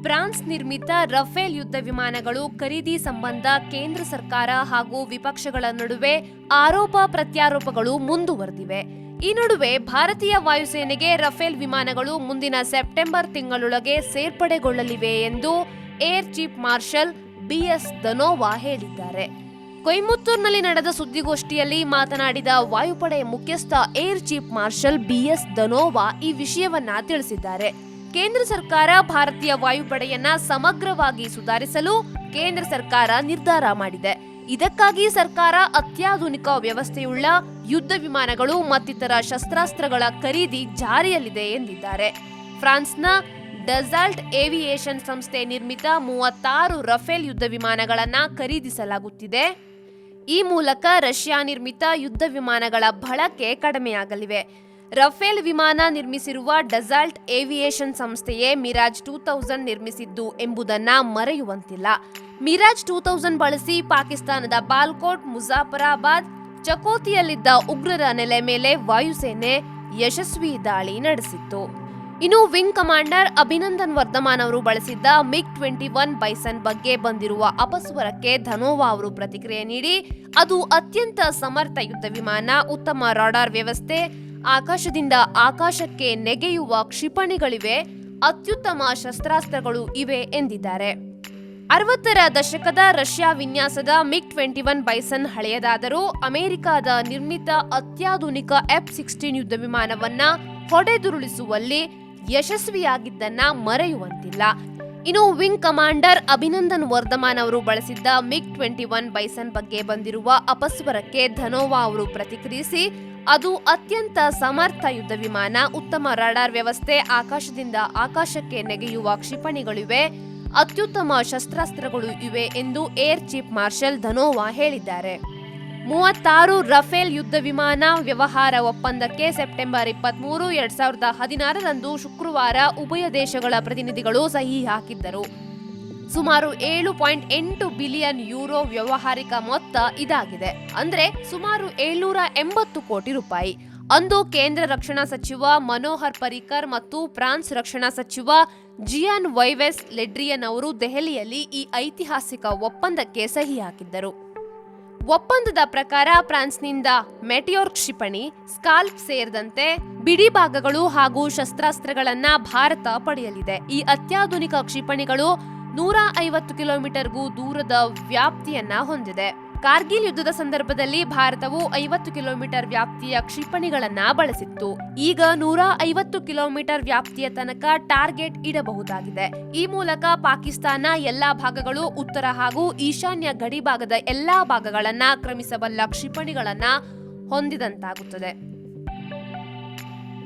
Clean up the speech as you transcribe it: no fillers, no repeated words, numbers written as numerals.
France ನಿರ್ಮಿತ Rafale ಯುದ್ಧ ವಿಮಾನಗಳು ಖರೀದಿ ಸಂಬಂಧ ಕೇಂದ್ರ ಸರ್ಕಾರ ಹಾಗೂ ವಿಪಕ್ಷಗಳ ನಡುವೆ ಆರೋಪ ಪ್ರತ್ಯಾರೋಪಗಳು ಮುಂದುವರೆದಿವೆ. ಈ ನಡುವೆ ಭಾರತೀಯ ವಾಯುಸೇನೆಗೆ ರಫೇಲ್ ವಿಮಾನಗಳು ಮುಂದಿನ ಸೆಪ್ಟೆಂಬರ್ ತಿಂಗಳೊಳಗೆ ಸೇರ್ಪಡೆಗೊಳ್ಳಲಿವೆ ಎಂದು air chief marshal BS Dhanoa ಹೇಳಿದ್ದಾರೆ. ಕೊಯಮತ್ತೂರಿನಲ್ಲಿ ನಡೆದ ಸುದ್ದಿಗೋಷ್ಠಿಯಲ್ಲಿ ಮಾತನಾಡಿದ ವಾಯುಪಡೆ ಮುಖ್ಯಸ್ಥ air chief marshal BS Dhanoa ಈ ವಿಷಯವನ್ನ ತಿಳಿಸಿದ್ದಾರೆ. ಕೇಂದ್ರ ಸರ್ಕಾರ ಭಾರತೀಯ ವಾಯುಪಡೆಯನ್ನ ಸಮಗ್ರವಾಗಿ ಸುಧಾರಿಸಲು ಕೇಂದ್ರ ಸರ್ಕಾರ ನಿರ್ಧಾರ ಮಾಡಿದೆ. ಇದಕ್ಕಾಗಿ ಸರ್ಕಾರ ಅತ್ಯಾಧುನಿಕ ವ್ಯವಸ್ಥೆಯುಳ್ಳ ಯುದ್ಧ ವಿಮಾನಗಳು ಮತ್ತಿತರ ಶಸ್ತ್ರಾಸ್ತ್ರಗಳ ಖರೀದಿ ಜಾರಿಯಲ್ಲಿದೆ ಎಂದಿದ್ದಾರೆ. ಫ್ರಾನ್ಸ್ನ ಡಸಾಲ್ಟ್ ಏವಿಯೇಷನ್ ಸಂಸ್ಥೆ ನಿರ್ಮಿತ 36 ರಫೇಲ್ ಯುದ್ಧ ವಿಮಾನಗಳನ್ನ ಖರೀದಿಸಲಾಗುತ್ತಿದೆ. ಈ ಮೂಲಕ ರಷ್ಯಾ ನಿರ್ಮಿತ ಯುದ್ಧ ವಿಮಾನಗಳ ಬಳಕೆ ಕಡಿಮೆಯಾಗಲಿವೆ. ರಫೇಲ್ ವಿಮಾನ ನಿರ್ಮಿಸಿರುವ ಡಸಾಲ್ಟ್ ಏವಿಯೇಷನ್ ಸಂಸ್ಥೆಯೇ ಮಿರಾಜ್ 2000 ನಿರ್ಮಿಸಿದ್ದು ಎಂಬುದನ್ನ ಮರೆಯುವಂತಿಲ್ಲ. ಮಿರಾಜ್ 2000 ಬಳಸಿ ಪಾಕಿಸ್ತಾನದ ಬಾಲ್ಕೋಟ್, ಮುಜಾಫರಾಬಾದ್, ಚಕೋತಿಯಲ್ಲಿದ್ದ ಉಗ್ರರ ನೆಲೆ ಮೇಲೆ ವಾಯುಸೇನೆ ಯಶಸ್ವಿ ದಾಳಿ ನಡೆಸಿತ್ತು. ಇನ್ನು ವಿಂಗ್ ಕಮಾಂಡರ್ ಅಭಿನಂದನ್ ವರ್ಧಮಾನ್ ಅವರು ಬಳಸಿದ್ದ MiG-21 ಬೈಸನ್ ಬಗ್ಗೆ ಬಂದಿರುವ ಅಪಸ್ವರಕ್ಕೆ ಧನೋವಾ ಅವರು ಪ್ರತಿಕ್ರಿಯೆ ನೀಡಿ, ಅದು ಅತ್ಯಂತ ಸಮರ್ಥ ಯುದ್ಧ ವಿಮಾನ, ಉತ್ತಮ ರಾಡಾರ್ ವ್ಯವಸ್ಥೆ, ಆಕಾಶದಿಂದ ಆಕಾಶಕ್ಕೆ ನೆಗೆಯುವ ಕ್ಷಿಪಣಿಗಳಿವೆ, ಅತ್ಯುತ್ತಮ ಶಸ್ತ್ರಾಸ್ತ್ರಗಳು ಇವೆ ಎಂದಿದ್ದಾರೆ. 60ರ ದಶಕದ ರಷ್ಯಾ ವಿನ್ಯಾಸದ MiG-21 ಬೈಸನ್ ಹಳೆಯದಾದರೂ ಅಮೆರಿಕದ ನಿರ್ಮಿತ ಅತ್ಯಾಧುನಿಕ F-16 ಯುದ್ಧ ವಿಮಾನವನ್ನ ಹೊಡೆದುರುಳಿಸುವಲ್ಲಿ ಯಶಸ್ವಿಯಾಗಿದ್ದನ್ನ ಮರೆಯುವಂತಿಲ್ಲ. ಇನ್ನು ವಿಂಗ್ ಕಮಾಂಡರ್ ಅಭಿನಂದನ್ ವರ್ಧಮಾನ್ ಅವರು ಬಳಸಿದ್ದ MiG-21 ಬೈಸನ್ ಬಗ್ಗೆ ಬಂದಿರುವ ಅಪಸ್ವರಕ್ಕೆ ಧನೋವಾ ಅವರು ಪ್ರತಿಕ್ರಿಯಿಸಿ, ಅದು ಅತ್ಯಂತ ಸಮರ್ಥ ಯುದ್ಧ ವಿಮಾನ, ಉತ್ತಮ ರಾಡಾರ್ ವ್ಯವಸ್ಥೆ, ಆಕಾಶದಿಂದ ಆಕಾಶಕ್ಕೆ ನೆಗೆಯುವ ಕ್ಷಿಪಣಿಗಳಿವೆ, ಅತ್ಯುತ್ತಮ ಶಸ್ತ್ರಾಸ್ತ್ರಗಳು ಇವೆ ಎಂದು ಏರ್ ಚೀಫ್ ಮಾರ್ಷಲ್ ಧನೋವಾ ಹೇಳಿದ್ದಾರೆ. 36 ರಫೇಲ್ ಯುದ್ಧ ವಿಮಾನ ವ್ಯವಹಾರ ಒಪ್ಪಂದಕ್ಕೆ ಸೆಪ್ಟೆಂಬರ್ 23, 2016ರಂದು ಶುಕ್ರವಾರ ಉಭಯ ದೇಶಗಳ ಪ್ರತಿನಿಧಿಗಳು ಸಹಿ ಹಾಕಿದ್ದರು. ಸುಮಾರು 7.8 ಬಿಲಿಯನ್ ಯೂರೋ ವ್ಯವಹಾರಿಕ ಮೊತ್ತ ಇದಾಗಿದೆ. ಅಂದ್ರೆ ಸುಮಾರು 780 ಕೋಟಿ ರೂಪಾಯಿ. ಅಂದು ಕೇಂದ್ರ ರಕ್ಷಣಾ ಸಚಿವ ಮನೋಹರ್ ಪರಿಕರ್ ಮತ್ತು ಫ್ರಾನ್ಸ್ ರಕ್ಷಣಾ ಸಚಿವ ಜಿಯಾನ್ ವೈವೆಸ್ ಲೆಡ್ರಿಯನ್ ಅವರು ದೆಹಲಿಯಲ್ಲಿ ಈ ಐತಿಹಾಸಿಕ ಒಪ್ಪಂದಕ್ಕೆ ಸಹಿ ಹಾಕಿದ್ದರು. ಒಪ್ಪಂದದ ಪ್ರಕಾರ ಫ್ರಾನ್ಸ್ನಿಂದ ಮೆಟಿಯೋರ್ ಕ್ಷಿಪಣಿ, ಸ್ಕಾಲ್ಪ್ ಸೇರಿದಂತೆ ಬಿಡಿ ಭಾಗಗಳು ಹಾಗೂ ಶಸ್ತ್ರಾಸ್ತ್ರಗಳನ್ನ ಭಾರತ ಪಡೆಯಲಿದೆ. ಈ ಅತ್ಯಾಧುನಿಕ ಕ್ಷಿಪಣಿಗಳು 150 ಕಿಲೋಮೀಟರ್ಗೂ ದೂರದ ವ್ಯಾಪ್ತಿಯನ್ನ ಹೊಂದಿದೆ. ಕಾರ್ಗಿಲ್ ಯುದ್ಧದ ಸಂದರ್ಭದಲ್ಲಿ ಭಾರತವು 50 ಕಿಲೋಮೀಟರ್ ವ್ಯಾಪ್ತಿಯ ಕ್ಷಿಪಣಿಗಳನ್ನ ಬಳಸಿತ್ತು. ಈಗ 150 ಕಿಲೋಮೀಟರ್ ವ್ಯಾಪ್ತಿಯ ತನಕ ಟಾರ್ಗೆಟ್ ಇಡಬಹುದಾಗಿದೆ. ಈ ಮೂಲಕ ಪಾಕಿಸ್ತಾನ ಎಲ್ಲಾ ಭಾಗಗಳು, ಉತ್ತರ ಹಾಗೂ ಈಶಾನ್ಯ ಗಡಿ ಭಾಗದ ಎಲ್ಲಾ ಭಾಗಗಳನ್ನ ಆಕ್ರಮಿಸಬಲ್ಲ ಕ್ಷಿಪಣಿಗಳನ್ನ ಹೊಂದಿದಂತಾಗುತ್ತದೆ.